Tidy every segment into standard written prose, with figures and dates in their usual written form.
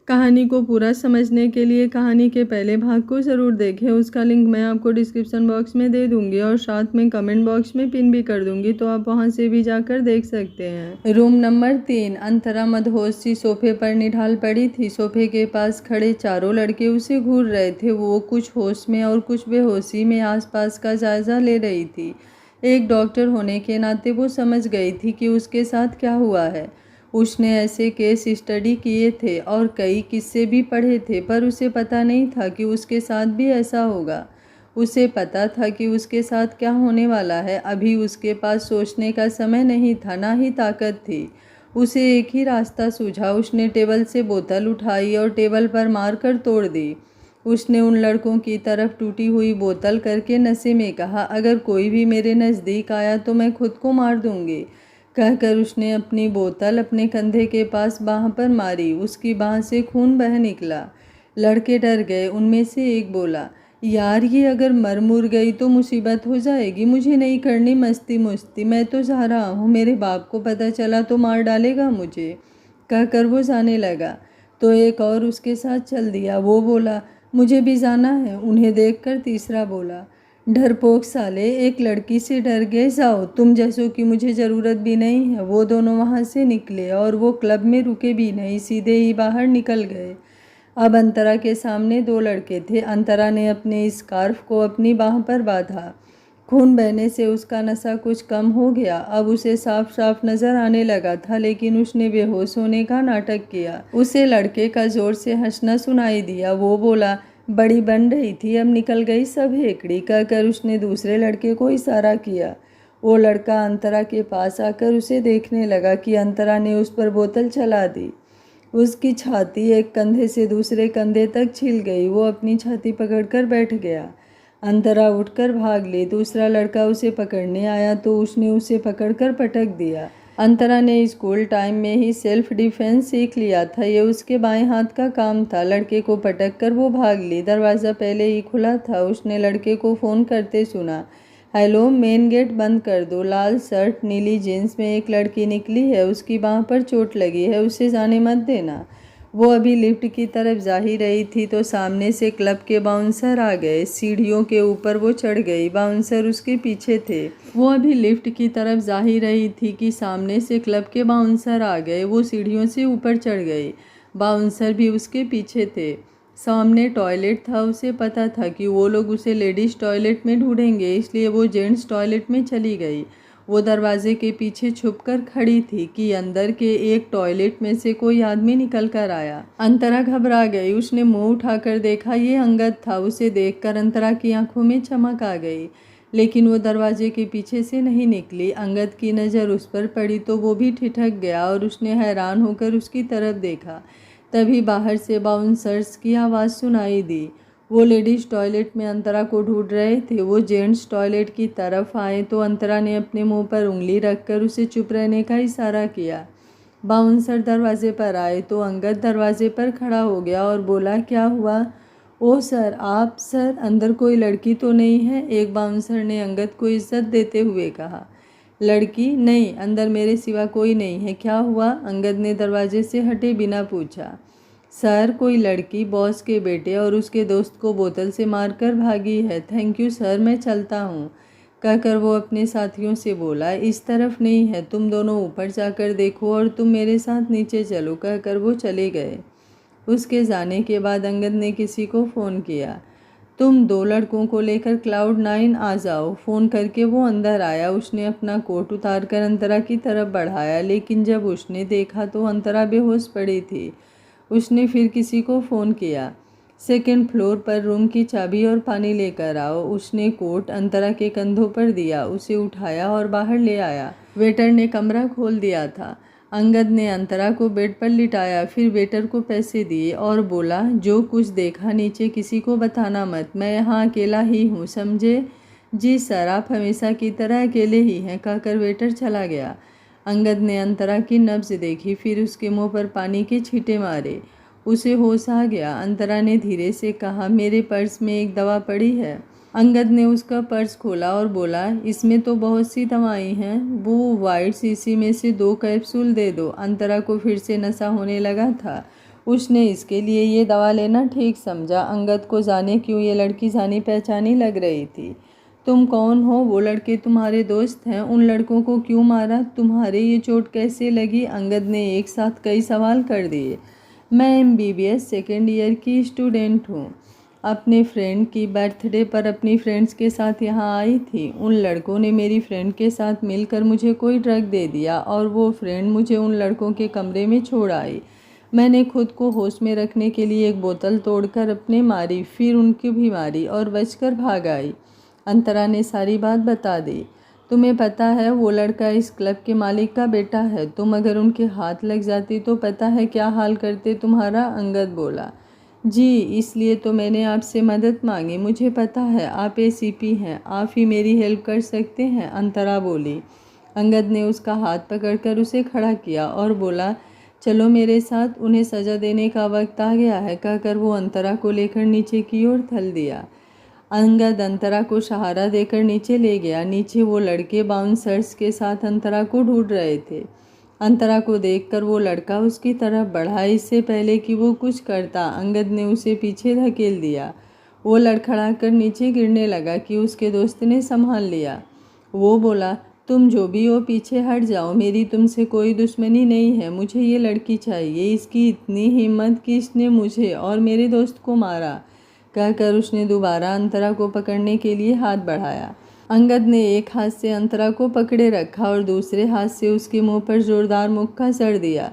कहानी को पूरा समझने के लिए कहानी के पहले भाग को ज़रूर देखें। उसका लिंक मैं आपको डिस्क्रिप्शन बॉक्स में दे दूंगी और साथ में कमेंट बॉक्स में पिन भी कर दूंगी, तो आप वहां से भी जाकर देख सकते हैं। Room number 3। अंतरा मदहोश सी सोफे पर निढाल पड़ी थी। सोफे के पास खड़े चारों लड़के उसे घूर रहे थे। वो कुछ होश में और कुछ बेहोशी में आसपास का जायजा ले रही थी। एक डॉक्टर होने के नाते वो समझ गई थी कि उसके साथ क्या हुआ है। उसने ऐसे केस स्टडी किए थे और कई किस्से भी पढ़े थे, पर उसे पता नहीं था कि उसके साथ भी ऐसा होगा। उसे पता था कि उसके साथ क्या होने वाला है। अभी उसके पास सोचने का समय नहीं था, ना ही ताकत थी। उसे एक ही रास्ता सूझा। उसने टेबल से बोतल उठाई और टेबल पर मारकर तोड़ दी। उसने उन लड़कों की तरफ टूटी हुई बोतल करके नशे में कहा, अगर कोई भी मेरे नज़दीक आया तो मैं खुद को मार दूंगी। कहकर उसने अपनी बोतल अपने कंधे के पास बाह पर मारी। उसकी बाह से खून बह निकला। लड़के डर गए। उनमें से एक बोला, यार ये अगर मर मुर गई तो मुसीबत हो जाएगी। मुझे नहीं करनी मस्ती मुस्ती, मैं तो जा रहा हूँ। मेरे बाप को पता चला तो मार डालेगा मुझे। कहकर वो जाने लगा तो एक और उसके साथ चल दिया। वो बोला, मुझे भी जाना है। उन्हें देखकर तीसरा बोला, डरपोक साले, एक लड़की से डर गए, जाओ, तुम जैसों की मुझे ज़रूरत भी नहीं है। वो दोनों वहाँ से निकले और वो क्लब में रुके भी नहीं, सीधे ही बाहर निकल गए। अब अंतरा के सामने दो लड़के थे। अंतरा ने अपने स्कार्फ को अपनी बाह पर बांधा। खून बहने से उसका नशा कुछ कम हो गया। अब उसे साफ साफ नजर आने लगा था, लेकिन उसने बेहोश होने का नाटक किया। उसे लड़के का जोर से हंसना सुनाई दिया। वो बोला, बड़ी बन रही थी, अब निकल गई सब हेकड़ी। कहकर उसने दूसरे लड़के को इशारा किया। वो लड़का अंतरा के पास आकर उसे देखने लगा कि अंतरा ने उस पर बोतल चला दी। उसकी छाती एक कंधे से दूसरे कंधे तक छिल गई। वो अपनी छाती पकड़कर बैठ गया। अंतरा उठकर भाग ली। दूसरा लड़का उसे पकड़ने आया तो उसने उसे पकड़कर पटक दिया। अंतरा ने स्कूल टाइम में ही सेल्फ डिफेंस सीख लिया था। ये उसके बाएं हाथ का काम था। लड़के को पटक कर वो भाग ली। दरवाज़ा पहले ही खुला था। उसने लड़के को फ़ोन करते सुना, हेलो, मेन गेट बंद कर दो। लाल शर्ट नीली जीन्स में एक लड़की निकली है। उसकी बाँह पर चोट लगी है, उसे जाने मत देना। वो अभी लिफ्ट की तरफ जा ही रही थी तो सामने से क्लब के बाउंसर आ गए। सीढ़ियों के ऊपर वो चढ़ गई। बाउंसर उसके पीछे थे। वो अभी लिफ्ट की तरफ जा ही रही थी कि सामने से क्लब के बाउंसर आ गए। वो सीढ़ियों से ऊपर चढ़ गई। बाउंसर भी उसके पीछे थे। सामने टॉयलेट था। उसे पता था कि वो लोग उसे लेडीज़ टॉयलेट में ढूंढेंगे, इसलिए वो जेंट्स टॉयलेट में चली गई। वो दरवाजे के पीछे छुपकर खड़ी थी कि अंदर के एक टॉयलेट में से कोई आदमी निकल कर आया। अंतरा घबरा गई। उसने मुंह उठाकर देखा, ये अंगद था। उसे देखकर अंतरा की आंखों में चमक आ गई, लेकिन वो दरवाजे के पीछे से नहीं निकली। अंगद की नज़र उस पर पड़ी तो वो भी ठिठक गया और उसने हैरान होकर उसकी तरफ देखा। तभी बाहर से बाउंसर्स की आवाज़ सुनाई दी। वो लेडीज़ टॉयलेट में अंतरा को ढूंढ रहे थे। वो जेंट्स टॉयलेट की तरफ आए तो अंतरा ने अपने मुंह पर उंगली रखकर उसे चुप रहने का इशारा किया। बाउंसर दरवाजे पर आए तो अंगद दरवाजे पर खड़ा हो गया और बोला, क्या हुआ? ओ सर, आप सर, अंदर कोई लड़की तो नहीं है? एक बाउंसर ने अंगद को इज्जत देते हुए कहा। लड़की? नहीं, अंदर मेरे सिवा कोई नहीं है। क्या हुआ? अंगद ने दरवाजे से हटे बिना पूछा। सर, कोई लड़की बॉस के बेटे और उसके दोस्त को बोतल से मारकर भागी है। थैंक यू सर, मैं चलता हूँ। कहकर वो अपने साथियों से बोला, इस तरफ नहीं है, तुम दोनों ऊपर जाकर देखो और तुम मेरे साथ नीचे चलो। कहकर वो चले गए। उसके जाने के बाद अंगद ने किसी को फ़ोन किया, तुम दो लड़कों को लेकर क्लाउड 9 आ जाओ। फ़ोन करके वो अंदर आया। उसने अपना कोट उतारकर अंतरा की तरफ बढ़ाया, लेकिन जब उसने देखा तो अंतरा बेहोश पड़ी थी। उसने फिर किसी को फ़ोन किया, सेकंड फ्लोर पर रूम की चाबी और पानी लेकर आओ। उसने कोट अंतरा के कंधों पर दिया, उसे उठाया और बाहर ले आया। वेटर ने कमरा खोल दिया था। अंगद ने अंतरा को बेड पर लिटाया, फिर वेटर को पैसे दिए और बोला, जो कुछ देखा नीचे किसी को बताना मत, मैं यहाँ अकेला ही हूँ, समझे? जी सर, आप हमेशा की तरह अकेले ही हैं। कहकर वेटर चला गया। अंगद ने अंतरा की नब्ज देखी, फिर उसके मुंह पर पानी के छींटे मारे। उसे होश आ गया। अंतरा ने धीरे से कहा, मेरे पर्स में एक दवा पड़ी है। अंगद ने उसका पर्स खोला और बोला, इसमें तो बहुत सी दवाई हैं, वो वाइट शीशी में से 2 कैप्सूल दे दो। अंतरा को फिर से नशा होने लगा था। उसने इसके लिए ये दवा लेना ठीक समझा। अंगद को जाने क्यों ये लड़की जानी पहचानी लग रही थी। तुम कौन हो? वो लड़के तुम्हारे दोस्त हैं। उन लड़कों को क्यों मारा? तुम्हारे ये चोट कैसे लगी? अंगद ने एक साथ कई सवाल कर दिए। मैं MBBS सेकेंड ईयर की स्टूडेंट हूँ। अपने फ्रेंड की बर्थडे पर अपनी फ्रेंड्स के साथ यहाँ आई थी। उन लड़कों ने मेरी फ्रेंड के साथ मिलकर मुझे कोई ड्रग दे दिया और वो फ्रेंड मुझे उन लड़कों के कमरे में छोड़ आई। मैंने खुद को होश में रखने के लिए एक बोतल तोड़कर अपने मारी, फिर उनकी भी मारी और बचकर भाग आई। अंतरा ने सारी बात बता दी। तुम्हें पता है वो लड़का इस क्लब के मालिक का बेटा है। तुम अगर उनके हाथ लग जाती तो पता है क्या हाल करते तुम्हारा? अंगद बोला। जी, इसलिए तो मैंने आपसे मदद मांगी। मुझे पता है आप ACP हैं, आप ही मेरी हेल्प कर सकते हैं, अंतरा बोली। अंगद ने उसका हाथ पकड़कर उसे खड़ा किया और बोला, चलो मेरे साथ, उन्हें सज़ा देने का वक्त आ गया है, कहकर वो अंतरा को लेकर नीचे की ओर धल दिया। अंगद अंतरा को सहारा देकर नीचे ले गया। नीचे वो लड़के बाउंसर्स के साथ अंतरा को ढूंढ रहे थे। अंतरा को देखकर वो लड़का उसकी तरफ बढ़ा। इससे पहले कि वो कुछ करता, अंगद ने उसे पीछे धकेल दिया। वो लड़खड़ाकर नीचे गिरने लगा कि उसके दोस्त ने संभाल लिया। वो बोला, तुम जो भी हो पीछे हट जाओ, मेरी तुमसे कोई दुश्मनी नहीं है। मुझे ये लड़की चाहिए। इसकी इतनी हिम्मत कि इसने मुझे और मेरे दोस्त को मारा, कहकर उसने दोबारा अंतरा को पकड़ने के लिए हाथ बढ़ाया। अंगद ने एक हाथ से अंतरा को पकड़े रखा और दूसरे हाथ से उसके मुंह पर जोरदार मुक्का जड़ दिया।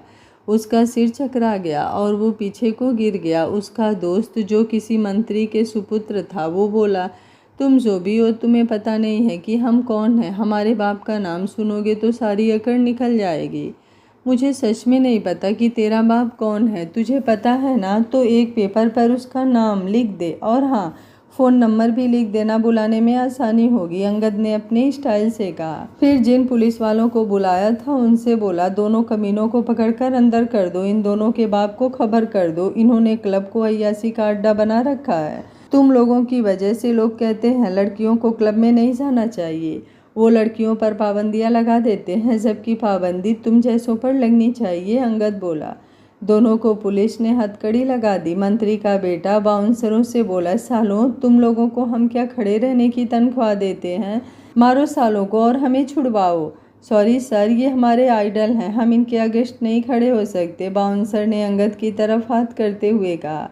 उसका सिर चकरा गया और वो पीछे को गिर गया। उसका दोस्त, जो किसी मंत्री के सुपुत्र था, वो बोला, तुम जो भी हो, तुम्हें पता नहीं है कि हम कौन हैं। हमारे बाप का नाम सुनोगे तो सारी अकड़ निकल जाएगी। मुझे सच में नहीं पता कि तेरा बाप कौन है। तुझे पता है ना तो एक पेपर पर उसका नाम लिख दे, और हाँ, फ़ोन नंबर भी लिख देना, बुलाने में आसानी होगी, अंगद ने अपने स्टाइल से कहा। फिर जिन पुलिस वालों को बुलाया था उनसे बोला, दोनों कमीनों को पकड़कर अंदर कर दो। इन दोनों के बाप को खबर कर दो। इन्होंने क्लब को अय्यासी का अड्डा बना रखा है। तुम लोगों की वजह से लोग कहते हैं लड़कियों को क्लब में नहीं जाना चाहिए। वो लड़कियों पर पाबंदियां लगा देते हैं, जबकि पाबंदी तुम जैसों पर लगनी चाहिए, अंगद बोला। दोनों को पुलिस ने हथकड़ी लगा दी। मंत्री का बेटा बाउंसरों से बोला, सालों, तुम लोगों को हम क्या खड़े रहने की तनख्वाह देते हैं? मारो सालों को और हमें छुड़वाओ। सॉरी सर, ये हमारे आइडल हैं, हम इनके अगेंस्ट नहीं खड़े हो सकते, बाउंसर ने अंगद की तरफ हाथ करते हुए कहा।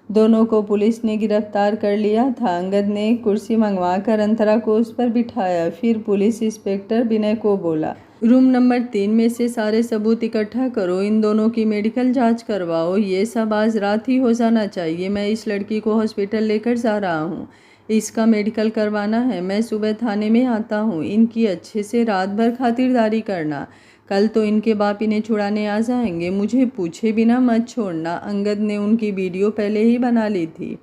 दोनों को पुलिस ने गिरफ्तार कर लिया था। अंगद ने एक कुर्सी मंगवाकर अंतरा को उस पर बिठाया। फिर पुलिस इंस्पेक्टर विनय को बोला, रूम नंबर 3 में से सारे सबूत इकट्ठा करो, इन दोनों की मेडिकल जांच करवाओ। ये सब आज रात ही हो जाना चाहिए। मैं इस लड़की को हॉस्पिटल लेकर जा रहा हूँ, इसका मेडिकल करवाना है। मैं सुबह थाने में आता हूँ। इनकी अच्छे से रात भर खातिरदारी करना। कल तो इनके बाप इन्हें छुड़ाने आ जाएंगे। मुझे पूछे बिना मत छोड़ना। अंगद ने उनकी वीडियो पहले ही बना ली थी।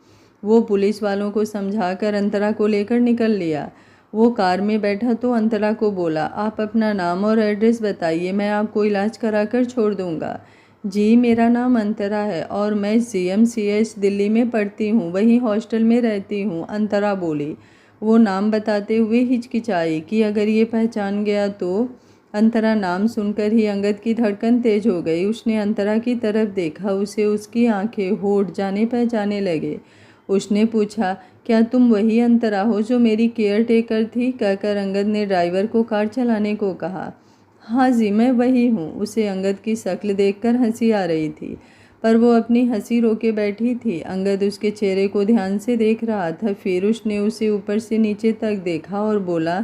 वो पुलिस वालों को समझाकर अंतरा को लेकर निकल लिया। वो कार में बैठा तो अंतरा को बोला, आप अपना नाम और एड्रेस बताइए, मैं आपको इलाज कराकर छोड़ दूँगा। जी, मेरा नाम अंतरा है और मैं GMCH दिल्ली में पढ़ती हूँ, वहीं हॉस्टल में रहती हूँ, अंतरा बोली। वो नाम बताते हुए हिचकिचाई कि अगर ये पहचान गया तो। अंतरा नाम सुनकर ही अंगद की धड़कन तेज हो गई। उसने अंतरा की तरफ देखा। उसे उसकी आंखें, होठ जाने पहचाने लगे। उसने पूछा, क्या तुम वही अंतरा हो जो मेरी केयर टेकर थी? कहकर अंगद ने ड्राइवर को कार चलाने को कहा। हाँ जी, मैं वही हूँ। उसे अंगद की शक्ल देखकर हंसी आ रही थी, पर वो अपनी हंसी रोके बैठी थी। अंगद उसके चेहरे को ध्यान से देख रहा था। फिर उसने उसे ऊपर से नीचे तक देखा और बोला,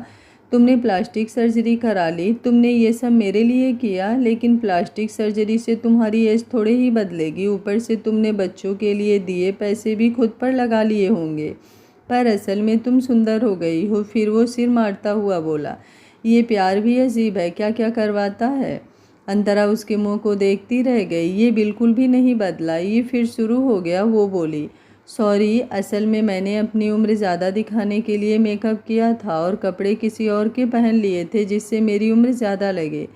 तुमने प्लास्टिक सर्जरी करा ली? तुमने ये सब मेरे लिए किया, लेकिन प्लास्टिक सर्जरी से तुम्हारी एज थोड़े ही बदलेगी। ऊपर से तुमने बच्चों के लिए दिए पैसे भी खुद पर लगा लिए होंगे, पर असल में तुम सुंदर हो गई हो। फिर वो सिर मारता हुआ बोला, ये प्यार भी अजीब है, क्या क्या करवाता है। अंतरा उसके मुंह को देखती रह गई। ये बिल्कुल भी नहीं बदला। ये फिर शुरू हो गया। वो बोली, सॉरी, असल में मैंने अपनी उम्र ज़्यादा दिखाने के लिए मेकअप किया था और कपड़े किसी और के पहन लिए थे जिससे मेरी उम्र ज़्यादा लगे।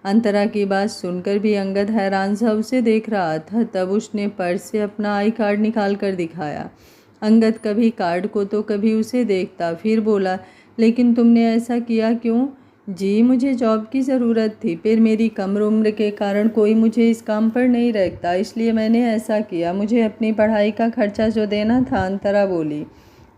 अंतरा की बात सुनकर भी अंगद हैरान सा उसे देख रहा था। तब उसने पर्स से अपना आई कार्ड निकाल कर दिखाया। अंगद कभी कार्ड को तो कभी उसे देखता। फिर बोला, लेकिन तुमने ऐसा किया क्यों? जी, मुझे जॉब की ज़रूरत थी, फिर मेरी कम उम्र के कारण कोई मुझे इस काम पर नहीं रखता, इसलिए मैंने ऐसा किया। मुझे अपनी पढ़ाई का खर्चा जो देना था, अंतरा बोली।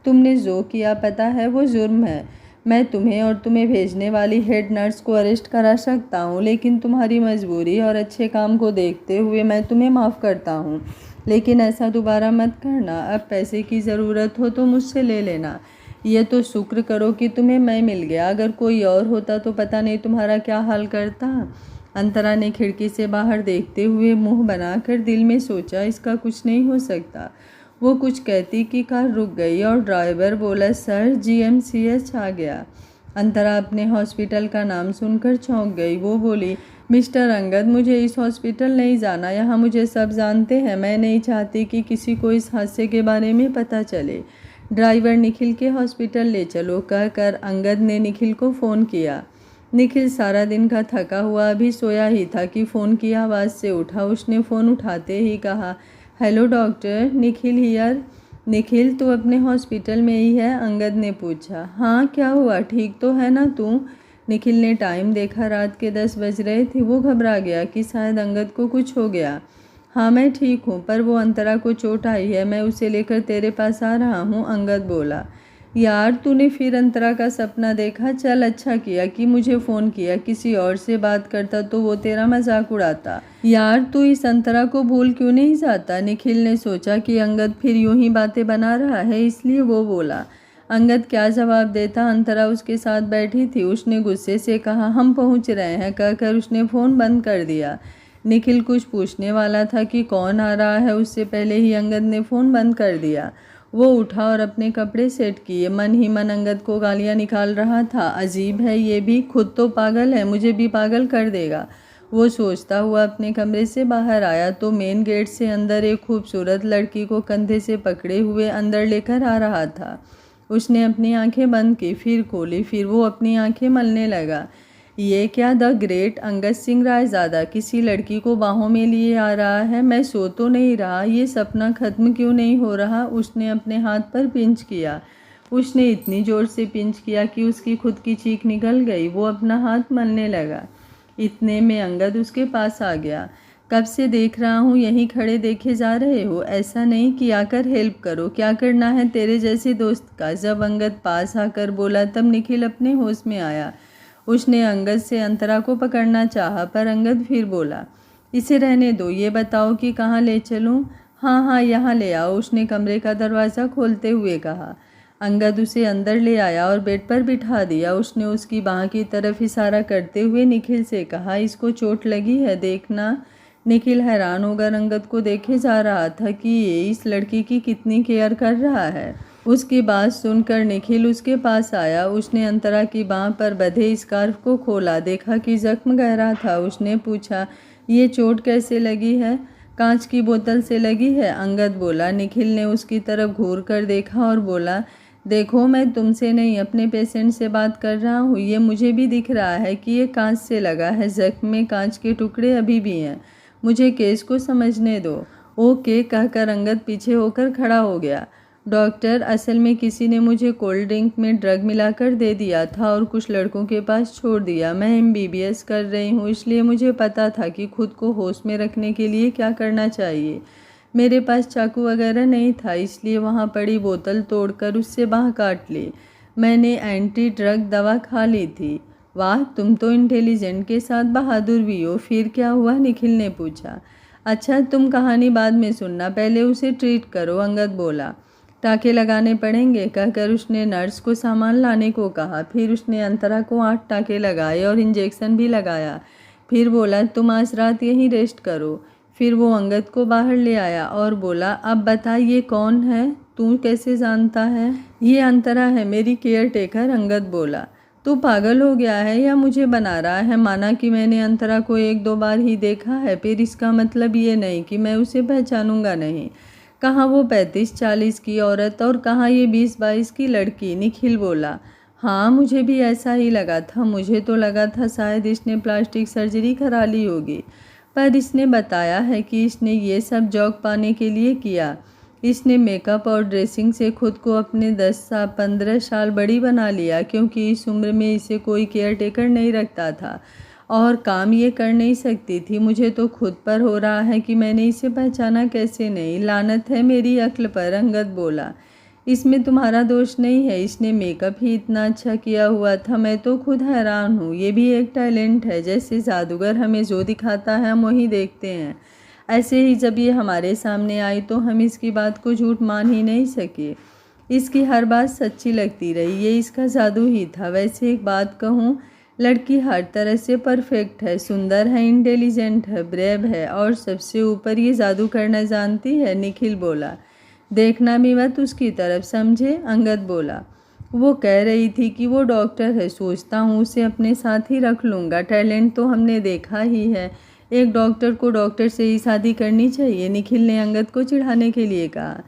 तुमने जो किया पता है वो जुर्म है। मैं तुम्हें और तुम्हें भेजने वाली हेड नर्स को अरेस्ट करा सकता हूँ, लेकिन तुम्हारी मजबूरी और अच्छे काम को देखते हुए मैं तुम्हें माफ़ करता हूँ। लेकिन ऐसा दोबारा मत करना। अब पैसे की ज़रूरत हो तो मुझसे ले लेना। ये तो शुक्र करो कि तुम्हें मैं मिल गया, अगर कोई और होता तो पता नहीं तुम्हारा क्या हाल करता। अंतरा ने खिड़की से बाहर देखते हुए मुंह बनाकर दिल में सोचा, इसका कुछ नहीं हो सकता। वो कुछ कहती कि कार रुक गई और ड्राइवर बोला, सर जीएमसीएच आ गया। अंतरा अपने हॉस्पिटल का नाम सुनकर चौंक गई। वो बोली, मिस्टर अंगद, मुझे इस हॉस्पिटल नहीं जाना, यहाँ मुझे सब जानते हैं। मैं नहीं चाहती कि किसी को इस हादसे के बारे में पता चले। ड्राइवर निखिल के हॉस्पिटल ले चलो कहकर अंगद ने निखिल को फ़ोन किया। निखिल सारा दिन का थका हुआ अभी सोया ही था कि फ़ोन की आवाज़ से उठा। उसने फ़ोन उठाते ही कहा, hello doctor, Nikhil here. Nikhil, तू अपने हॉस्पिटल में ही है? अंगद ने पूछा। हाँ, क्या हुआ, ठीक तो है ना तू? निखिल ने टाइम देखा, रात के 10 बज रहे थे। वो घबरा गया कि शायद अंगद को कुछ हो गया। हाँ, मैं ठीक हूँ, पर वो अंतरा को चोट आई है, मैं उसे लेकर तेरे पास आ रहा हूँ, अंगद बोला। यार, तूने फिर अंतरा का सपना देखा? चल, अच्छा किया कि मुझे फ़ोन किया, किसी और से बात करता तो वो तेरा मजाक उड़ाता। यार, तू इस अंतरा को भूल क्यों नहीं जाता? निखिल ने सोचा कि अंगद फिर यूं ही बातें बना रहा है, इसलिए वो बोला। अंगद क्या जवाब देता? अंतरा उसके साथ बैठी थी। उसने गुस्से से कहा, हम पहुँच रहे हैं कहकर उसने फ़ोन बंद कर दिया। निखिल कुछ पूछने वाला था कि कौन आ रहा है, उससे पहले ही अंगद ने फ़ोन बंद कर दिया। वो उठा और अपने कपड़े सेट किए। मन ही मन अंगद को गालियाँ निकाल रहा था। अजीब है, ये भी खुद तो पागल है, मुझे भी पागल कर देगा। वो सोचता हुआ अपने कमरे से बाहर आया तो मेन गेट से अंदर एक खूबसूरत लड़की को कंधे से पकड़े हुए अंदर लेकर आ रहा था। उसने अपनी आंखें बंद की, फिर खोली, फिर वो अपनी आंखें मलने लगा। ये क्या, द ग्रेट अंगद सिंह रायज़ादा किसी लड़की को बाहों में लिए आ रहा है? मैं सो तो नहीं रहा, ये सपना ख़त्म क्यों नहीं हो रहा? उसने अपने हाथ पर पिंच किया। उसने इतनी ज़ोर से पिंच किया कि उसकी खुद की चीख निकल गई। वो अपना हाथ मलने लगा। इतने में अंगद उसके पास आ गया। कब से देख रहा हूँ, यहीं खड़े देखे जा रहे हो? ऐसा नहीं कि आकर हेल्प करो, क्या करना है तेरे जैसे दोस्त का? जब अंगद पास आकर बोला तब निखिल अपने होश में आया। उसने अंगद से अंतरा को पकड़ना चाहा, पर अंगद फिर बोला, इसे रहने दो, ये बताओ कि कहाँ ले चलूँ? हाँ हाँ, यहाँ ले आओ, उसने कमरे का दरवाज़ा खोलते हुए कहा। अंगद उसे अंदर ले आया और बेड पर बिठा दिया। उसने उसकी बाह की तरफ इशारा करते हुए निखिल से कहा, इसको चोट लगी है, देखना। निखिल हैरान होकर अंगद को देखे जा रहा था कि ये इस लड़की की कितनी केयर कर रहा है। उसकी बात सुनकर निखिल उसके पास आया। उसने अंतरा की बाह पर बंधे स्कार्फ को खोला, देखा कि जख्म गहरा था। उसने पूछा, ये चोट कैसे लगी है? कांच की बोतल से लगी है, अंगद बोला। निखिल ने उसकी तरफ घूर कर देखा और बोला, देखो, मैं तुमसे नहीं अपने पेशेंट से बात कर रहा हूँ। ये मुझे भी दिख रहा है कि ये कांच से लगा है, जख्म में कांच के टुकड़े अभी भी हैं। मुझे केस को समझने दो। ओके कहकर अंगद पीछे होकर खड़ा हो गया। डॉक्टर, असल में किसी ने मुझे कोल्ड ड्रिंक में ड्रग मिलाकर दे दिया था और कुछ लड़कों के पास छोड़ दिया। मैं एमबीबीएस कर रही हूँ, इसलिए मुझे पता था कि खुद को होश में रखने के लिए क्या करना चाहिए। मेरे पास चाकू वगैरह नहीं था, इसलिए वहाँ पड़ी बोतल तोड़कर उससे बाह काट ली। मैंने एंटी ड्रग दवा खा ली थी। वाह, तुम तो इंटेलिजेंट के साथ बहादुर भी हो। फिर क्या हुआ? निखिल ने पूछा। अच्छा, तुम कहानी बाद में सुनना, पहले उसे ट्रीट करो, अंगद बोला। टाँके लगाने पड़ेंगे कहकर उसने नर्स को सामान लाने को कहा। फिर उसने अंतरा को 8 टाँके लगाए और इंजेक्शन भी लगाया। फिर बोला, तुम आज रात यहीं रेस्ट करो। फिर वो अंगद को बाहर ले आया और बोला, अब बता, ये कौन है? तू कैसे जानता है? ये अंतरा है, मेरी केयर टेकर, अंगद बोला। तू पागल हो गया है या मुझे बना रहा है? माना कि मैंने अंतरा को 1-2 बार ही देखा है, फिर इसका मतलब ये नहीं कि मैं उसे पहचानूंगा नहीं। कहाँ वो 35-40 की औरत और कहाँ ये 20-22 की लड़की, निखिल बोला। हाँ, मुझे भी ऐसा ही लगा था। मुझे तो लगा था शायद इसने प्लास्टिक सर्जरी करा ली होगी, पर इसने बताया है कि इसने ये सब जॉब पाने के लिए किया। इसने मेकअप और ड्रेसिंग से खुद को अपने 10 से 15 साल बड़ी बना लिया, क्योंकि इस उम्र में इसे कोई केयर टेकर नहीं रखता था और काम ये कर नहीं सकती थी। मुझे तो खुद पर हो रहा है कि मैंने इसे पहचाना कैसे नहीं। लानत है मेरी अक्ल पर, अंगद बोला। इसमें तुम्हारा दोष नहीं है, इसने मेकअप ही इतना अच्छा किया हुआ था। मैं तो खुद हैरान हूँ। ये भी एक टैलेंट है, जैसे जादूगर हमें जो दिखाता है हम वही देखते हैं। ऐसे ही जब ये हमारे सामने आई तो हम इसकी बात को झूठ मान ही नहीं सके। इसकी हर बात सच्ची लगती रही, ये इसका जादू ही था। वैसे एक बात कहूँ, लड़की हर तरह से परफेक्ट है, सुंदर है, इंटेलिजेंट है, ब्रेव है और सबसे ऊपर ये जादू करना जानती है, निखिल बोला। देखना भी मत उसकी तरफ, समझे, अंगद बोला। वो कह रही थी कि वो डॉक्टर है, सोचता हूँ उसे अपने साथ ही रख लूँगा। टैलेंट तो हमने देखा ही है, एक डॉक्टर को डॉक्टर से ही शादी करनी चाहिए, निखिल ने अंगद को चिढ़ाने के लिए कहा।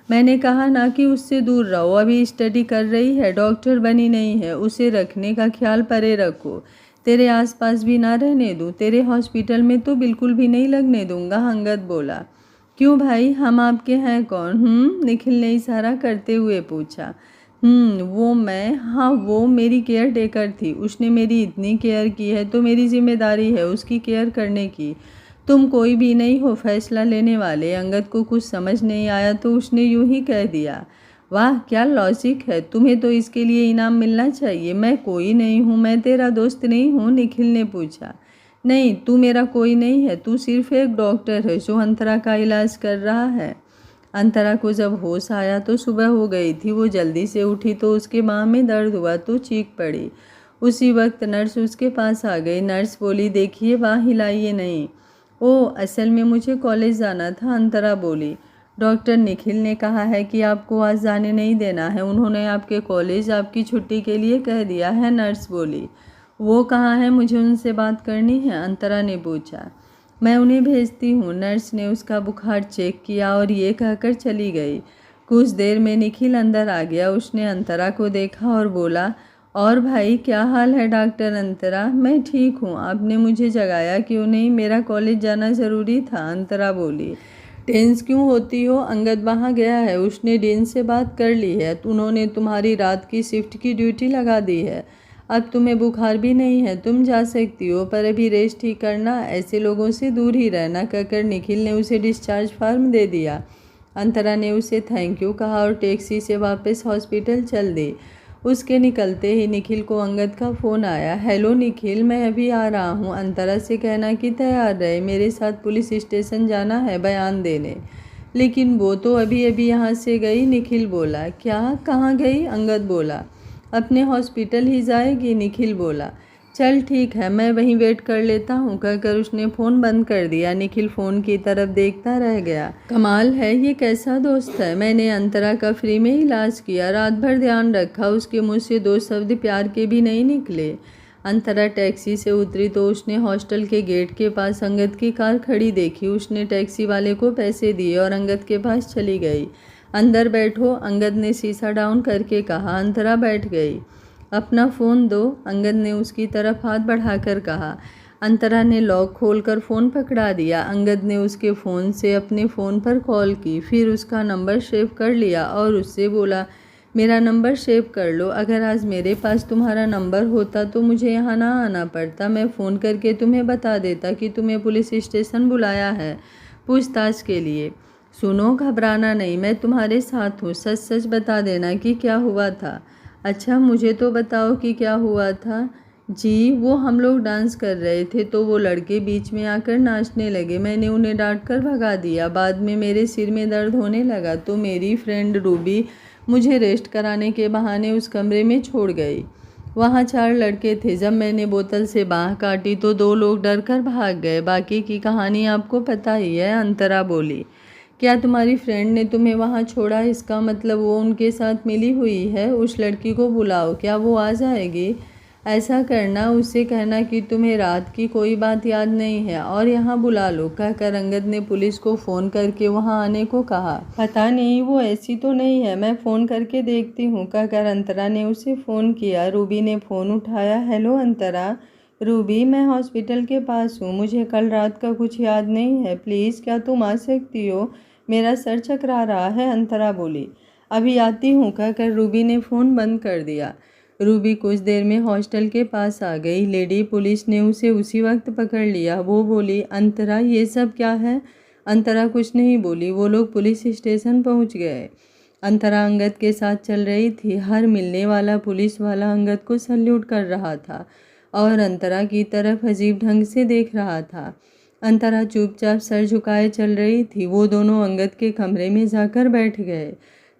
मैंने कहा ना कि उससे दूर रहो, अभी स्टडी कर रही है, डॉक्टर बनी नहीं है, उसे रखने का ख्याल परे रखो। तेरे आसपास भी ना रहने दूँ, तेरे हॉस्पिटल में तो बिल्कुल भी नहीं लगने दूंगा, अंगद बोला। क्यों भाई, हम आपके हैं कौन? निखिल ने इशारा करते हुए पूछा। वो मैं, हाँ वो मेरी केयर टेकर थी, उसने मेरी इतनी केयर की है तो मेरी जिम्मेदारी है उसकी केयर करने की। तुम कोई भी नहीं हो फैसला लेने वाले। अंगद को कुछ समझ नहीं आया तो उसने यूं ही कह दिया। वाह क्या लॉजिक है, तुम्हें तो इसके लिए इनाम मिलना चाहिए। मैं कोई नहीं हूँ, मैं तेरा दोस्त नहीं हूँ, निखिल ने पूछा। नहीं, तू मेरा कोई नहीं है, तू सिर्फ एक डॉक्टर है जो अंतरा का इलाज कर रहा है। अंतरा को जब होश आया तो सुबह हो गई थी। वो जल्दी से उठी तो उसके बाह में दर्द हुआ तो चीख पड़ी। उसी वक्त नर्स उसके पास आ गई। नर्स बोली, देखिए बाह हिलाइए नहीं। ओह, असल में मुझे कॉलेज जाना था, अंतरा बोली। डॉक्टर निखिल ने कहा है कि आपको आज जाने नहीं देना है, उन्होंने आपके कॉलेज आपकी छुट्टी के लिए कह दिया है, नर्स बोली। वो कहाँ है, मुझे उनसे बात करनी है, अंतरा ने पूछा। मैं उन्हें भेजती हूँ। नर्स ने उसका बुखार चेक किया और ये कहकर चली गई। कुछ देर में निखिल अंदर आ गया। उसने अंतरा को देखा और बोला, और भाई क्या हाल है डॉक्टर अंतरा? मैं ठीक हूँ, आपने मुझे जगाया क्यों नहीं? मेरा कॉलेज जाना ज़रूरी था, अंतरा बोली। टेंस क्यों होती हो? अंगद वहाँ गया है, उसने डीन से बात कर ली है, उन्होंने तुम्हारी रात की शिफ्ट की ड्यूटी लगा दी है। अब तुम्हें बुखार भी नहीं है, तुम जा सकती हो, पर अभी रेस्ट ही करना, ऐसे लोगों से दूर ही रहना, कहकर निखिल ने उसे डिस्चार्ज फॉर्म दे दिया। अंतरा ने उसे थैंक यू कहा और टैक्सी से वापस हॉस्पिटल चल दी। उसके निकलते ही निखिल को अंगद का फ़ोन आया। हेलो निखिल, मैं अभी आ रहा हूँ, अंतरा से कहना कि तैयार रहे, मेरे साथ पुलिस स्टेशन जाना है बयान देने। लेकिन वो तो अभी अभी यहाँ से गई, निखिल बोला। क्या, कहाँ गई? अंगद बोला। अपने हॉस्पिटल ही जाएगी, निखिल बोला। चल ठीक है, मैं वहीं वेट कर लेता हूँ, कहकर उसने फ़ोन बंद कर दिया। निखिल फ़ोन की तरफ देखता रह गया। कमाल है, ये कैसा दोस्त है। मैंने अंतरा का फ्री में इलाज किया, रात भर ध्यान रखा, उसके मुँह से 2 शब्द प्यार के भी नहीं निकले। अंतरा टैक्सी से उतरी तो उसने हॉस्टल के गेट के पास अंगद की कार खड़ी देखी। उसने टैक्सी वाले को पैसे दिए और अंगद के पास चली गई। अंदर बैठो, अंगद ने शीशा डाउन करके कहा। अंतरा बैठ गई। अपना फ़ोन दो, अंगद ने उसकी तरफ हाथ बढ़ाकर कहा। अंतरा ने लॉक खोलकर फ़ोन पकड़ा दिया। अंगद ने उसके फ़ोन से अपने फ़ोन पर कॉल की, फिर उसका नंबर सेव कर लिया और उससे बोला, मेरा नंबर सेव कर लो, अगर आज मेरे पास तुम्हारा नंबर होता तो मुझे यहाँ ना आना पड़ता, मैं फ़ोन करके तुम्हें बता देता कि तुम्हें पुलिस स्टेशन बुलाया है पूछताछ के लिए। सुनो, घबराना नहीं, मैं तुम्हारे साथ हूँ, सच सच बता देना कि क्या हुआ था। अच्छा, मुझे तो बताओ कि क्या हुआ था। जी, वो हम लोग डांस कर रहे थे तो वो लड़के बीच में आकर नाचने लगे, मैंने उन्हें डांट कर भगा दिया। बाद में मेरे सिर में दर्द होने लगा तो मेरी फ्रेंड रूबी मुझे रेस्ट कराने के बहाने उस कमरे में छोड़ गई। वहाँ 4 लड़के थे। जब मैंने बोतल से बाँह काटी तो 2 लोग डर कर भाग गए। बाकी की कहानी आपको पता ही है, अंतरा बोली। क्या तुम्हारी फ्रेंड ने तुम्हें वहाँ छोड़ा? इसका मतलब वो उनके साथ मिली हुई है। उस लड़की को बुलाओ, क्या वो आ जाएगी? ऐसा करना, उससे कहना कि तुम्हें रात की कोई बात याद नहीं है और यहाँ बुला लो, कहकर अंगद ने पुलिस को फ़ोन करके वहाँ आने को कहा। पता नहीं, वो ऐसी तो नहीं है, मैं फ़ोन करके देखती हूँ, कहकर अंतरा ने उसे फ़ोन किया। रूबी ने फ़ोन उठाया। हेलो अंतरा। रूबी, मैं हॉस्पिटल के पास हूँ, मुझे कल रात का कुछ याद नहीं है, प्लीज़ क्या तुम आ सकती हो? मेरा सर चकरा रहा है, अंतरा बोली। अभी आती हूँ कहकर रूबी ने फ़ोन बंद कर दिया। रूबी कुछ देर में हॉस्टल के पास आ गई। लेडी पुलिस ने उसे उसी वक्त पकड़ लिया। वो बोली, अंतरा ये सब क्या है? अंतरा कुछ नहीं बोली। वो लोग पुलिस स्टेशन पहुंच गए। अंतरा अंगद के साथ चल रही थी। हर मिलने वाला पुलिस वाला अंगद को सल्यूट कर रहा था और अंतरा की तरफ अजीब ढंग से देख रहा था। अंतरा चुपचाप सर झुकाए चल रही थी। वो दोनों अंगद के कमरे में जाकर बैठ गए।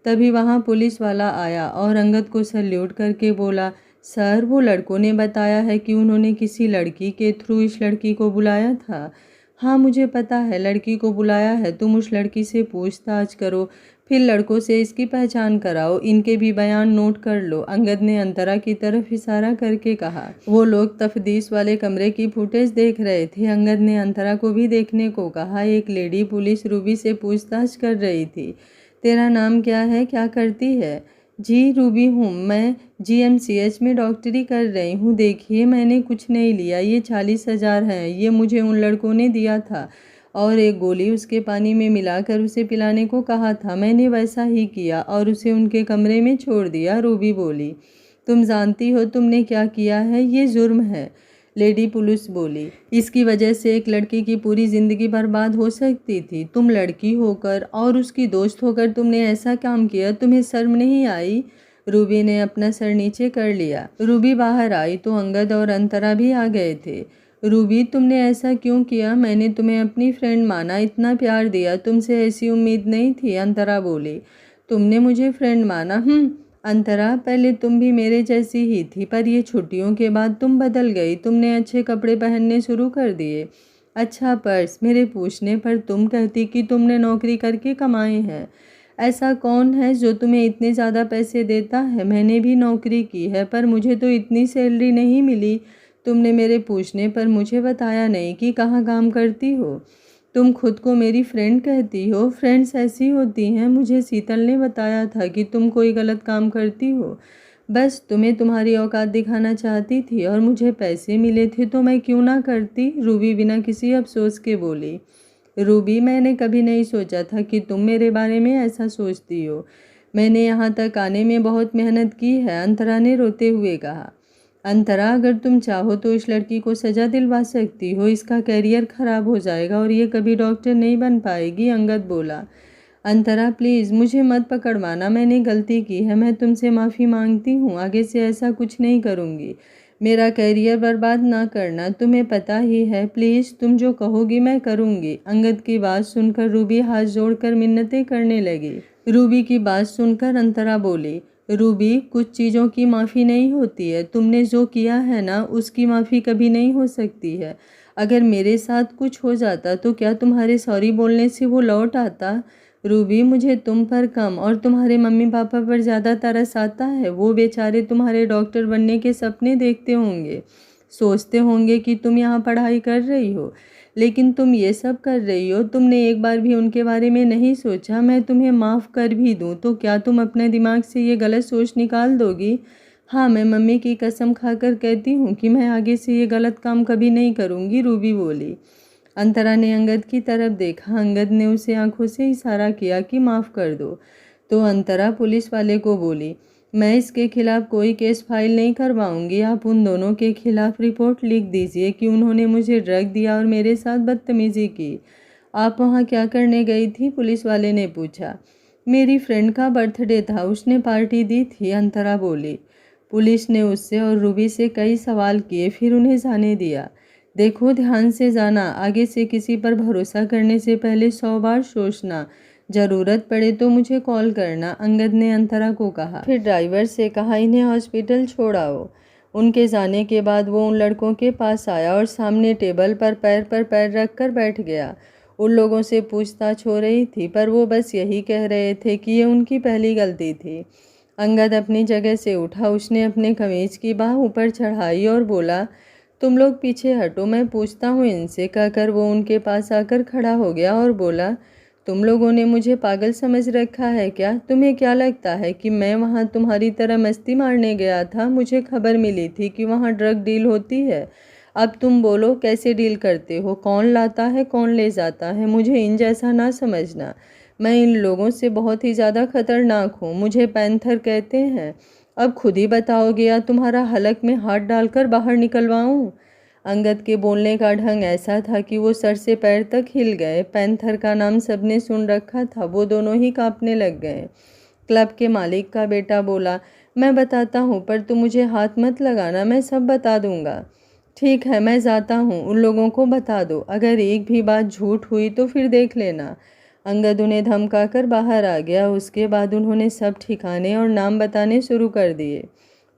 तभी वहाँ पुलिस वाला आया और अंगद को सल्यूट करके बोला, सर वो लड़कों ने बताया है कि उन्होंने किसी लड़की के थ्रू इस लड़की को बुलाया था। हाँ मुझे पता है लड़की को बुलाया है। तुम उस लड़की से पूछताछ करो, फिर लड़कों से इसकी पहचान कराओ, इनके भी बयान नोट कर लो। अंगद ने अंतरा की तरफ इशारा करके कहा। वो लोग तफ्तीश वाले कमरे की फुटेज देख रहे थे। अंगद ने अंतरा को भी देखने को कहा। एक लेडी पुलिस रूबी से पूछताछ कर रही थी। तेरा नाम क्या है, क्या करती है? जी रूबी हूँ, मैं GMCH में डॉक्टरी कर रही हूँ। देखिए मैंने कुछ नहीं लिया, ये 40,000 है, ये मुझे उन लड़कों ने दिया था और एक गोली उसके पानी में मिलाकर उसे पिलाने को कहा था। मैंने वैसा ही किया और उसे उनके कमरे में छोड़ दिया। रूबी बोली, तुम जानती हो तुमने क्या किया है? ये जुर्म है। लेडी पुलिस बोली, इसकी वजह से एक लड़की की पूरी ज़िंदगी बर्बाद हो सकती थी। तुम लड़की होकर और उसकी दोस्त होकर तुमने ऐसा काम किया, तुम्हें शर्म नहीं आई? रूबी ने अपना सर नीचे कर लिया। रूबी बाहर आई तो अंगद और अंतरा भी आ गए थे। रूबी तुमने ऐसा क्यों किया? मैंने तुम्हें अपनी फ्रेंड माना, इतना प्यार दिया, तुमसे ऐसी उम्मीद नहीं थी। अंतरा बोली, तुमने मुझे फ्रेंड माना? अंतरा पहले तुम भी मेरे जैसी ही थी, पर ये छुट्टियों के बाद तुम बदल गई। तुमने अच्छे कपड़े पहनने शुरू कर दिए, अच्छा पर्स। मेरे पूछने पर तुम कहती कि तुमने नौकरी करके कमाए हैं। ऐसा कौन है जो तुम्हें इतने ज़्यादा पैसे देता है? मैंने भी नौकरी की है पर मुझे तो इतनी सैलरी नहीं मिली। तुमने मेरे पूछने पर मुझे बताया नहीं कि कहाँ काम करती हो। तुम खुद को मेरी फ्रेंड कहती हो, फ्रेंड्स ऐसी होती हैं। मुझे शीतल ने बताया था कि तुम कोई गलत काम करती हो, बस तुम्हें तुम्हारी औकात दिखाना चाहती थी और मुझे पैसे मिले थे तो मैं क्यों ना करती। रूबी बिना किसी अफसोस के बोली। रूबी मैंने कभी नहीं सोचा था कि तुम मेरे बारे में ऐसा सोचती हो। मैंने यहाँ तक आने में बहुत मेहनत की है, अंतरा ने रोते हुए कहा। अंतरा अगर तुम चाहो तो इस लड़की को सज़ा दिलवा सकती हो, इसका करियर ख़राब हो जाएगा और ये कभी डॉक्टर नहीं बन पाएगी। अंगद बोला, अंतरा प्लीज़ मुझे मत पकड़वाना, मैंने गलती की है, मैं तुमसे माफ़ी मांगती हूँ, आगे से ऐसा कुछ नहीं करूँगी। मेरा करियर बर्बाद ना करना, तुम्हें पता ही है। प्लीज़ तुम जो कहोगी मैं करूँगी। अंगद की बात सुनकर रूबी हाथ जोड़कर मिन्नतें करने लगी। रूबी की बात सुनकर अंतरा बोली, रूबी कुछ चीज़ों की माफ़ी नहीं होती है। तुमने जो किया है ना उसकी माफ़ी कभी नहीं हो सकती है। अगर मेरे साथ कुछ हो जाता तो क्या तुम्हारे सॉरी बोलने से वो लौट आता? रूबी मुझे तुम पर कम और तुम्हारे मम्मी पापा पर ज़्यादा तरस आता है। वो बेचारे तुम्हारे डॉक्टर बनने के सपने देखते होंगे, सोचते होंगे कि तुम यहाँ पढ़ाई कर रही हो, लेकिन तुम ये सब कर रही हो। तुमने एक बार भी उनके बारे में नहीं सोचा। मैं तुम्हें माफ़ कर भी दूँ तो क्या तुम अपने दिमाग से ये गलत सोच निकाल दोगी? हाँ मैं मम्मी की कसम खाकर कहती हूँ कि मैं आगे से ये गलत काम कभी नहीं करूँगी। रूबी बोली। अंतरा ने अंगद की तरफ देखा। अंगद ने उसे आंखों से इशारा किया कि माफ़ कर दो। तो अंतरा पुलिस वाले को बोली, मैं इसके खिलाफ़ कोई केस फाइल नहीं करवाऊंगी। आप उन दोनों के खिलाफ़ रिपोर्ट लिख दीजिए कि उन्होंने मुझे ड्रग दिया और मेरे साथ बदतमीज़ी की। आप वहाँ क्या करने गई थी? पुलिस वाले ने पूछा। मेरी फ्रेंड का बर्थडे था, उसने पार्टी दी थी, अंतरा बोली। पुलिस ने उससे और रूबी से कई सवाल किए, फिर उन्हें जाने दिया। देखो ध्यान से जाना, आगे से किसी पर भरोसा करने से पहले 100 बार सोचना, ज़रूरत पड़े तो मुझे कॉल करना। अंगद ने अंतरा को कहा। फिर ड्राइवर से कहा, इन्हें हॉस्पिटल छोड़ाओ। उनके जाने के बाद वो उन लड़कों के पास आया और सामने टेबल पर पैर रख कर बैठ गया। उन लोगों से पूछताछ हो रही थी पर वो बस यही कह रहे थे कि ये उनकी पहली गलती थी। अंगद अपनी जगह से उठा, उसने अपने कमीज की बाह ऊपर चढ़ाई और बोला, तुम लोग पीछे हटो, मैं पूछता हूँ इनसे। कहकर वो उनके पास आकर खड़ा हो गया और बोला, तुम लोगों ने मुझे पागल समझ रखा है क्या? तुम्हें क्या लगता है कि मैं वहाँ तुम्हारी तरह मस्ती मारने गया था? मुझे खबर मिली थी कि वहाँ ड्रग डील होती है। अब तुम बोलो कैसे डील करते हो, कौन लाता है कौन ले जाता है? मुझे इन जैसा ना समझना। मैं इन लोगों से बहुत ही ज़्यादा खतरनाक हूँ। मुझे पैंथर कहते हैं। अब खुद ही बताओगे या तुम्हारा हलक में हाथ डालकर बाहर निकलवाऊँ? अंगद के बोलने का ढंग ऐसा था कि वो सर से पैर तक हिल गए। पैंथर का नाम सबने सुन रखा था, वो दोनों ही कांपने लग गए। क्लब के मालिक का बेटा बोला, मैं बताता हूँ, पर तुम मुझे हाथ मत लगाना, मैं सब बता दूंगा। ठीक है, मैं जाता हूँ, उन लोगों को बता दो। अगर एक भी बात झूठ हुई तो फिर देख लेना। अंगद उन्हें धमकाकर बाहर आ गया। उसके बाद उन्होंने सब ठिकाने और नाम बताने शुरू कर दिए।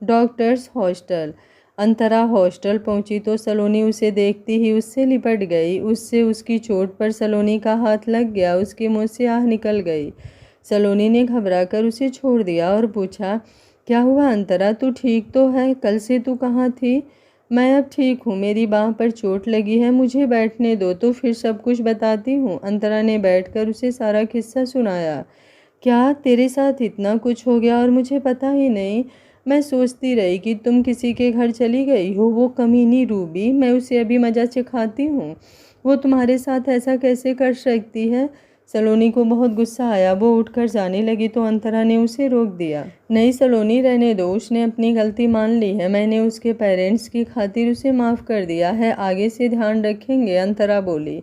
Doctors hostel. अंतरा हॉस्टल पहुंची तो सलोनी उसे देखती ही उससे लिपट गई। उससे उसकी चोट पर सलोनी का हाथ लग गया। उसके मुंह से आह निकल गई। सलोनी ने घबराकर उसे छोड़ दिया और पूछा, क्या हुआ अंतरा, तू ठीक तो है? कल से तू कहाँ थी? मैं अब ठीक हूँ, मेरी बाँह पर चोट लगी है, मुझे बैठने दो तो फिर सब कुछ बताती हूँ। अंतरा ने बैठकर उसे सारा किस्सा सुनाया। क्या तेरे साथ इतना कुछ हो गया और मुझे पता ही नहीं? मैं सोचती रही कि तुम किसी के घर चली गई हो। वो कमीनी रूबी, मैं उसे अभी मज़ा सिखाती हूँ। वो तुम्हारे साथ ऐसा कैसे कर सकती है? सलोनी को बहुत गुस्सा आया। वो उठकर जाने लगी तो अंतरा ने उसे रोक दिया। नहीं सलोनी, रहने दो, उसने अपनी गलती मान ली है। मैंने उसके पेरेंट्स की खातिर उसे माफ़ कर दिया है, आगे से ध्यान रखेंगे, अंतरा बोली।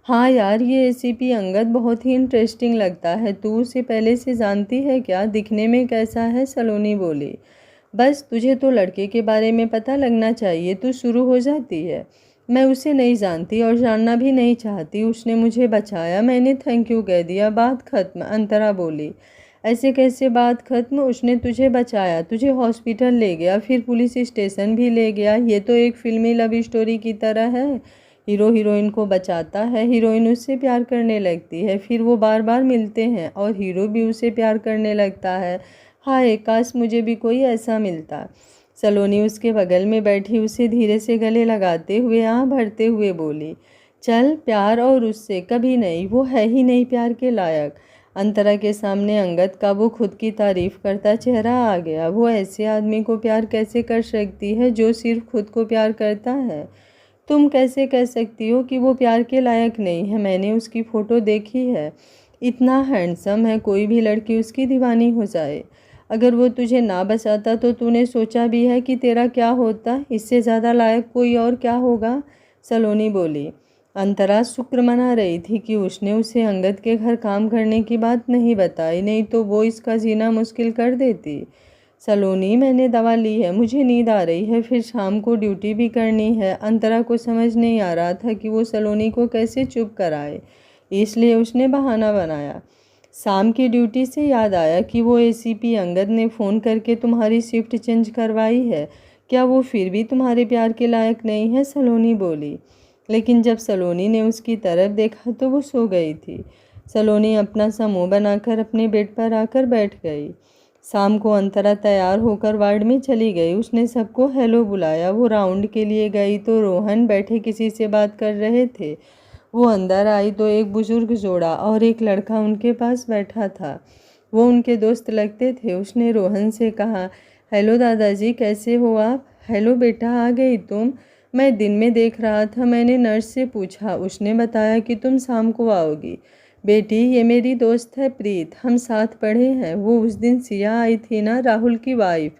हाँ यार, ये एसीपी अंगद बहुत ही इंटरेस्टिंग लगता है। तू उसे पहले से जानती है क्या? दिखने में कैसा है? सलोनी बोली। बस तुझे तो लड़के के बारे में पता लगना चाहिए, तू शुरू हो जाती है। मैं उसे नहीं जानती और जानना भी नहीं चाहती। उसने मुझे बचाया, मैंने थैंक यू कह दिया, बात खत्म, अंतरा बोली। ऐसे कैसे बात खत्म? उसने तुझे बचाया, तुझे हॉस्पिटल ले गया, फिर पुलिस स्टेशन भी ले गया। ये तो एक फिल्मी लव स्टोरी की तरह है। हीरो हीरोइन को बचाता है, हीरोइन उससे प्यार करने लगती है, फिर वो बार बार मिलते हैं और हीरो भी उसे प्यार करने लगता है। हाय, काश मुझे भी कोई ऐसा मिलता। सलोनी उसके बगल में बैठी उसे धीरे से गले लगाते हुए आह भरते हुए बोली, चल, प्यार और उससे कभी नहीं, वो है ही नहीं प्यार के लायक। अंतरा के सामने अंगद का वो खुद की तारीफ करता चेहरा आ गया। वो ऐसे आदमी को प्यार कैसे कर सकती है जो सिर्फ खुद को प्यार करता है? तुम कैसे कह सकती हो कि वो प्यार के लायक नहीं है? मैंने उसकी फ़ोटो देखी है, इतना हैंडसम है, कोई भी लड़की उसकी दीवानी हो जाए। अगर वो तुझे ना बचाता तो तूने सोचा भी है कि तेरा क्या होता? इससे ज़्यादा लायक कोई और क्या होगा? सलोनी बोली। अंतरा शुक्र मना रही थी कि उसने उसे अंगद के घर काम करने की बात नहीं बताई, नहीं तो वो इसका जीना मुश्किल कर देती। सलोनी, मैंने दवा ली है, मुझे नींद आ रही है, फिर शाम को ड्यूटी भी करनी है। अंतरा को समझ नहीं आ रहा था कि वो सलोनी को कैसे चुप कराए, इसलिए उसने बहाना बनाया। शाम की ड्यूटी से याद आया कि वो एसीपी अंगद ने फ़ोन करके तुम्हारी शिफ्ट चेंज करवाई है। क्या वो फिर भी तुम्हारे प्यार के लायक नहीं है? सलोनी बोली। लेकिन जब सलोनी ने उसकी तरफ देखा तो वो सो गई थी। सलोनी अपना सा मुँह बनाकर अपने बेड पर आकर बैठ गई। शाम को अंतरा तैयार होकर वार्ड में चली गई। उसने सबको हेलो बुलाया। वो राउंड के लिए गई तो रोहन बैठे किसी से बात कर रहे थे। वो अंदर आई तो एक बुजुर्ग जोड़ा और एक लड़का उनके पास बैठा था। वो उनके दोस्त लगते थे। उसने रोहन से कहा, हेलो दादाजी, कैसे हो आप? हेलो बेटा, आ गई तुम? मैं दिन में देख रहा था, मैंने नर्स से पूछा, उसने बताया कि तुम शाम को आओगी। बेटी, ये मेरी दोस्त है प्रीत, हम साथ पढ़े हैं। वो उस दिन सिया आई थी ना, राहुल की वाइफ,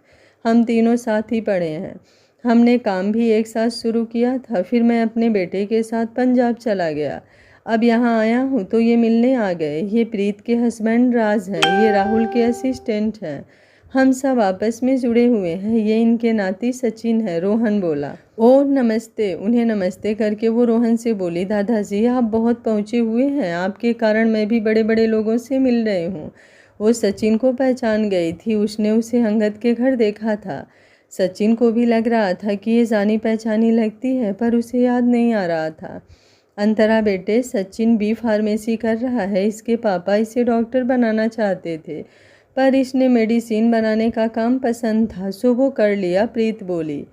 हम तीनों साथ ही पढ़े हैं। हमने काम भी एक साथ शुरू किया था। फिर मैं अपने बेटे के साथ पंजाब चला गया। अब यहाँ आया हूँ तो ये मिलने आ गए। ये प्रीत के हस्बैंड राज हैं, ये राहुल के असिस्टेंट हैं। हम सब आपस में जुड़े हुए हैं। ये इनके नाती सचिन है, रोहन बोला। ओह नमस्ते। उन्हें नमस्ते करके वो रोहन से बोली, दादाजी आप बहुत पहुँचे हुए हैं, आपके कारण मैं भी बड़े बड़े लोगों से मिल रही हूँ। वो सचिन को पहचान गई थी। उसने उसे अंगद के घर देखा था। सचिन को भी लग रहा था कि ये जानी पहचानी लगती है, पर उसे याद नहीं आ रहा था। अंतरा बेटे, सचिन बी फार्मेसी कर रहा है। इसके पापा इसे डॉक्टर बनाना चाहते थे, पर इसने मेडिसिन बनाने का काम पसंद था, सो वो कर लिया, प्रीत बोली।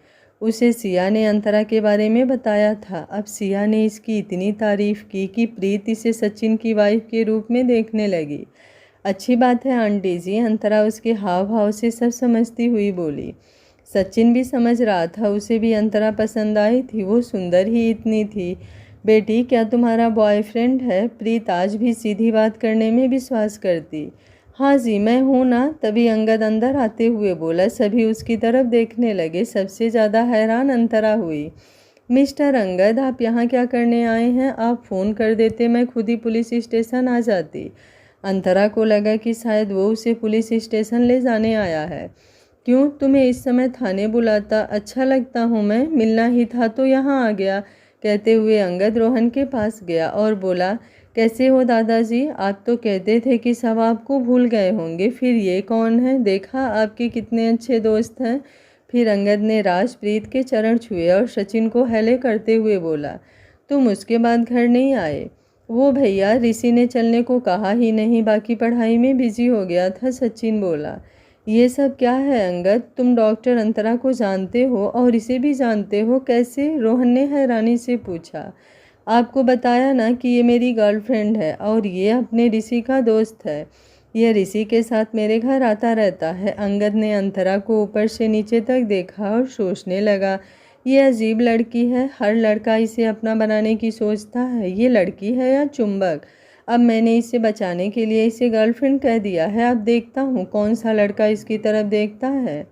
उसे सिया ने अंतरा के बारे में बताया था। अब सिया ने इसकी इतनी तारीफ की कि प्रीत इसे सचिन की वाइफ के रूप में देखने लगी। अच्छी बात है आंटी जी, अंतरा उसके हाव भाव से सब समझती हुई बोली। सचिन भी समझ रहा था, उसे भी अंतरा पसंद आई थी। वो सुंदर ही इतनी थी, बेटी क्या तुम्हारा बॉयफ्रेंड है? प्रीत आज भी सीधी बात करने में विश्वास करती। हाँ जी मैं हूँ ना। तभी अंगद अंदर आते हुए बोला। सभी उसकी तरफ देखने लगे। सबसे ज़्यादा हैरान अंतरा हुई। मिस्टर अंगद आप यहाँ क्या करने आए हैं? आप फ़ोन कर देते, मैं खुद ही पुलिस स्टेशन आ जाती। अंतरा को लगा कि शायद वो उसे पुलिस स्टेशन ले जाने आया है। क्यों तुम्हें इस समय थाने बुलाता? अच्छा लगता हूँ मैं, मिलना ही था तो यहाँ आ गया। कहते हुए अंगद रोहन के पास गया और बोला, कैसे हो दादाजी? आप तो कहते थे कि सब आपको भूल गए होंगे, फिर ये कौन है? देखा आपके कितने अच्छे दोस्त हैं। फिर अंगद ने राजप्रीत के चरण छुए और सचिन को हेले करते हुए बोला, तुम उसके बाद घर नहीं आए? वो भैया ऋषि ने चलने को कहा ही नहीं, बाकी पढ़ाई में बिजी हो गया था। सचिन बोला। ये सब क्या है अंगद? तुम डॉक्टर अंतरा को जानते हो और इसे भी जानते हो? कैसे? रोहन ने हैरानी से पूछा। आपको बताया ना कि ये मेरी गर्लफ्रेंड है और ये अपने ऋषि का दोस्त है। यह ऋषि के साथ मेरे घर आता रहता है। अंगद ने अंतरा को ऊपर से नीचे तक देखा और सोचने लगा, ये अजीब लड़की है। हर लड़का इसे अपना बनाने की सोचता है। ये लड़की है या चुंबक? अब मैंने इसे बचाने के लिए इसे गर्लफ्रेंड कह दिया है। अब देखता हूँ कौन सा लड़का इसकी तरफ देखता है।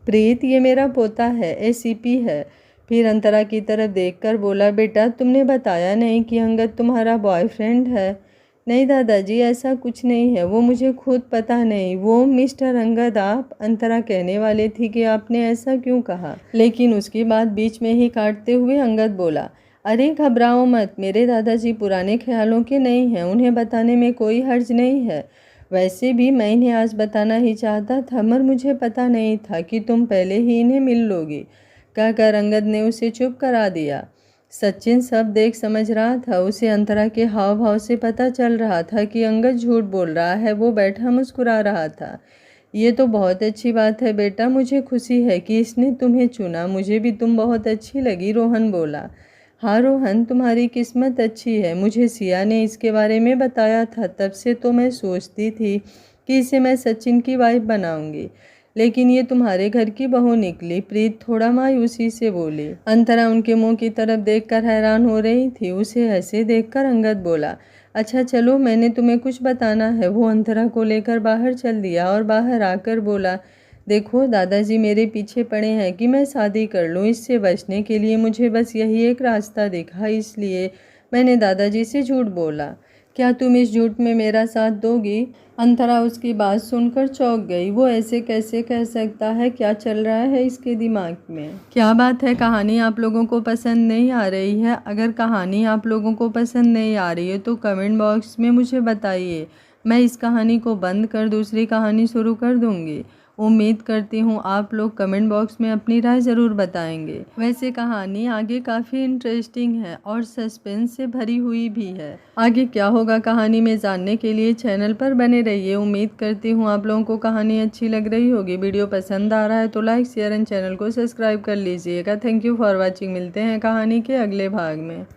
प्रीत ये मेरा पोता है, एसीपी है। फिर अंतरा की तरफ देखकर बोला, बेटा तुमने बताया नहीं कि अंगद तुम्हारा बॉयफ्रेंड है? नहीं दादाजी ऐसा कुछ नहीं है, वो मुझे खुद पता नहीं। वो मिस्टर अंगद आप? अंतरा कहने वाली थी कि आपने ऐसा क्यों कहा, लेकिन उसकी बात बीच में ही काटते हुए अंगद बोला, अरे घबराओ मत, मेरे दादाजी पुराने ख्यालों के नहीं हैं, उन्हें बताने में कोई हर्ज नहीं है। वैसे भी मैं इन्हें आज बताना ही चाहता था, मगर मुझे पता नहीं था कि तुम पहले ही इन्हें मिल लोगी। कहकर अंगद ने उसे चुप करा दिया। सचिन सब देख समझ रहा था। उसे अंतरा के हाव भाव से पता चल रहा था कि अंगद झूठ बोल रहा है। वो बैठा मुस्कुरा रहा था। ये तो बहुत अच्छी बात है बेटा, मुझे खुशी है कि इसने तुम्हें चुना। मुझे भी तुम बहुत अच्छी लगी, रोहन बोला। हाँ रोहन तुम्हारी किस्मत अच्छी है। मुझे सिया ने इसके बारे में बताया था, तब से तो मैं सोचती थी कि इसे मैं सचिन की वाइफ बनाऊंगी, लेकिन ये तुम्हारे घर की बहू निकली। प्रीत थोड़ा मायूसी से बोली। अंतरा उनके मुंह की तरफ देखकर हैरान हो रही थी। उसे ऐसे देखकर अंगद बोला, अच्छा चलो मैंने तुम्हें कुछ बताना है। वो अंतरा को लेकर बाहर चल दिया और बाहर आकर बोला, देखो दादाजी मेरे पीछे पड़े हैं कि मैं शादी कर लूँ। इससे बचने के लिए मुझे बस यही एक रास्ता दिखा, इसलिए मैंने दादाजी से झूठ बोला। क्या तुम इस झूठ में मेरा साथ दोगी? अंतरा उसकी बात सुनकर चौंक गई। वो ऐसे कैसे कह सकता है? क्या चल रहा है इसके दिमाग में? क्या बात है, कहानी आप लोगों को पसंद नहीं आ रही है? अगर कहानी आप लोगों को पसंद नहीं आ रही है तो कमेंट बॉक्स में मुझे बताइए। मैं इस कहानी को बंद कर दूसरी कहानी शुरू कर दूंगी। उम्मीद करती हूँ आप लोग कमेंट बॉक्स में अपनी राय ज़रूर बताएंगे। वैसे कहानी आगे काफ़ी इंटरेस्टिंग है और सस्पेंस से भरी हुई भी है। आगे क्या होगा कहानी में जानने के लिए चैनल पर बने रहिए। उम्मीद करती हूँ आप लोगों को कहानी अच्छी लग रही होगी। वीडियो पसंद आ रहा है तो लाइक शेयर एंड चैनल को सब्सक्राइब कर लीजिएगा। Thank you for watching. मिलते हैं कहानी के अगले भाग में।